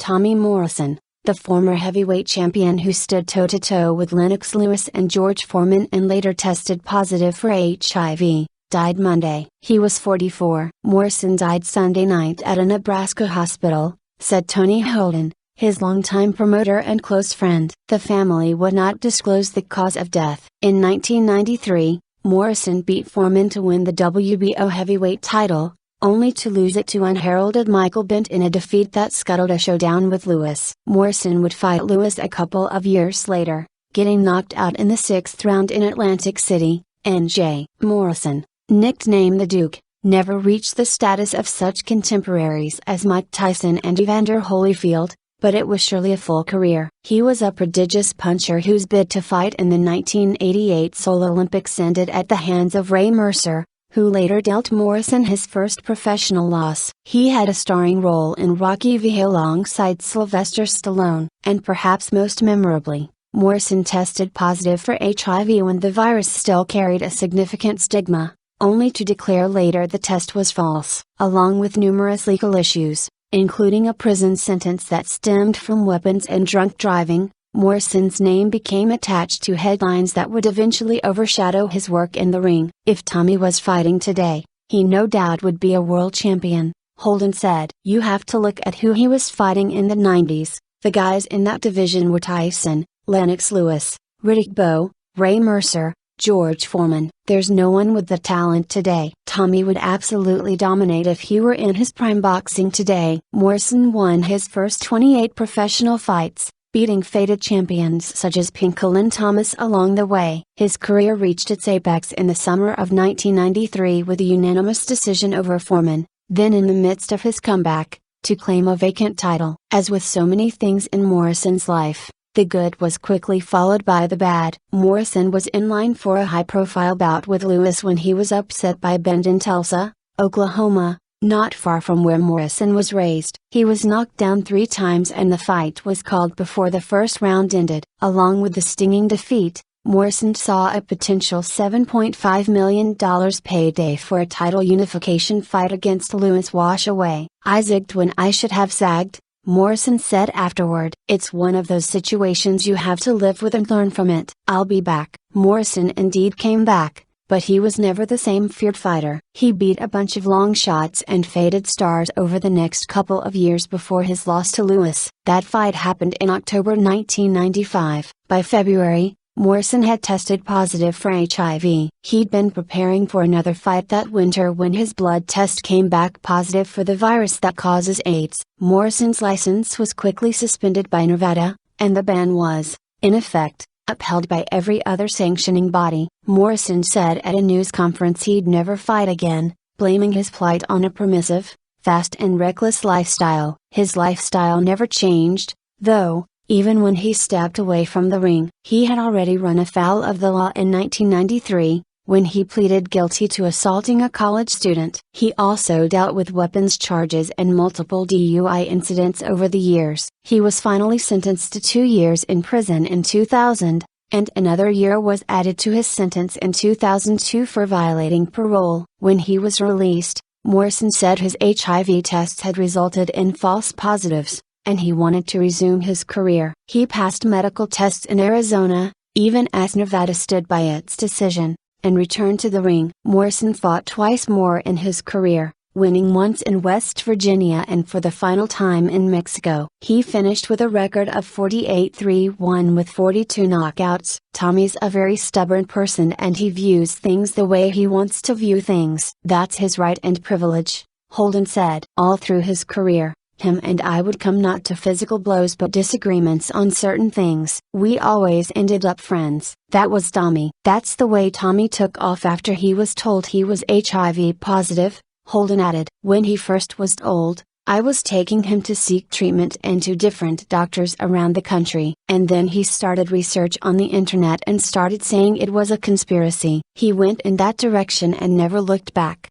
Tommy Morrison, the former heavyweight champion who stood toe-to-toe with Lennox Lewis and George Foreman and later tested positive for HIV, died Monday. He was 44. Morrison died Sunday night at a Nebraska hospital, said Tony Holden, his longtime promoter and close friend. The family would not disclose the cause of death. In 1993, Morrison beat Foreman to win the WBO heavyweight title, only to lose it to unheralded Michael Bentt in a defeat that scuttled a showdown with Lewis. Morrison would fight Lewis a couple of years later, getting knocked out in the 6th round in Atlantic City, NJ. Morrison, nicknamed the Duke, never reached the status of such contemporaries as Mike Tyson and Evander Holyfield, but it was surely a full career. He was a prodigious puncher whose bid to fight in the 1988 Seoul Olympics ended at the hands of Ray Mercer, who later dealt Morrison his first professional loss. He had a starring role in Rocky V alongside Sylvester Stallone, and perhaps most memorably, Morrison tested positive for HIV when the virus still carried a significant stigma, only to declare later the test was false. Along with numerous legal issues, including a prison sentence that stemmed from weapons and drunk driving, Morrison's name became attached to headlines that would eventually overshadow his work in the ring. If Tommy was fighting today, he no doubt would be a world champion, Holden said. You have to look at who he was fighting in the 90s. The guys in that division were Tyson, Lennox Lewis, Riddick Bowe, Ray Mercer, George Foreman. There's no one with the talent today. Tommy would absolutely dominate if he were in his prime. Boxing today. Morrison won his first 28 professional fights, beating faded champions such as Pinkelin Thomas along the way. His career reached its apex in the summer of 1993 with a unanimous decision over Foreman, then in the midst of his comeback, to claim a vacant title. As with so many things in Morrison's life, the good was quickly followed by the bad. Morrison was in line for a high-profile bout with Lewis when he was upset by Bentt in Tulsa, Oklahoma, not far from where Morrison was raised. He was knocked down 3 times and the fight was called before the first round ended. Along with the stinging defeat, Morrison saw a potential $7.5 million payday for a title unification fight against Lewis wash away. I zigged when I should have zagged, Morrison said afterward. It's one of those situations you have to live with and learn from it. I'll be back. Morrison indeed came back, but he was never the same feared fighter. He beat a bunch of long shots and faded stars over the next couple of years before his loss to Lewis. That fight happened in October 1995. By February, Morrison had tested positive for HIV. He'd been preparing for another fight that winter when his blood test came back positive for the virus that causes AIDS. Morrison's license was quickly suspended by Nevada, and the ban was, in effect, upheld by every other sanctioning body. Morrison said at a news conference he'd never fight again, blaming his plight on a permissive, fast and reckless lifestyle. His lifestyle never changed, though. Even when he stepped away from the ring, he had already run afoul of the law in 1993, when he pleaded guilty to assaulting a college student. He also dealt with weapons charges and multiple DUI incidents over the years. He was finally sentenced to 2 years in prison in 2000, and another year was added to his sentence in 2002 for violating parole. When he was released, Morrison said his HIV tests had resulted in false positives, and he wanted to resume his career. He passed medical tests in Arizona, even as Nevada stood by its decision, and returned to the ring. Morrison fought twice more in his career, winning once in West Virginia and for the final time in Mexico. He finished with a record of 48-3-1 with 42 knockouts. Tommy's a very stubborn person and he views things the way he wants to view things. That's his right and privilege, Holden said. All through his career, him and I would come not to physical blows but disagreements on certain things. We always ended up friends. That was Tommy. That's the way Tommy took off after he was told he was HIV positive, Holden added. When he first was told, I was taking him to seek treatment and to different doctors around the country. And then he started research on the internet and started saying it was a conspiracy. He went in that direction and never looked back.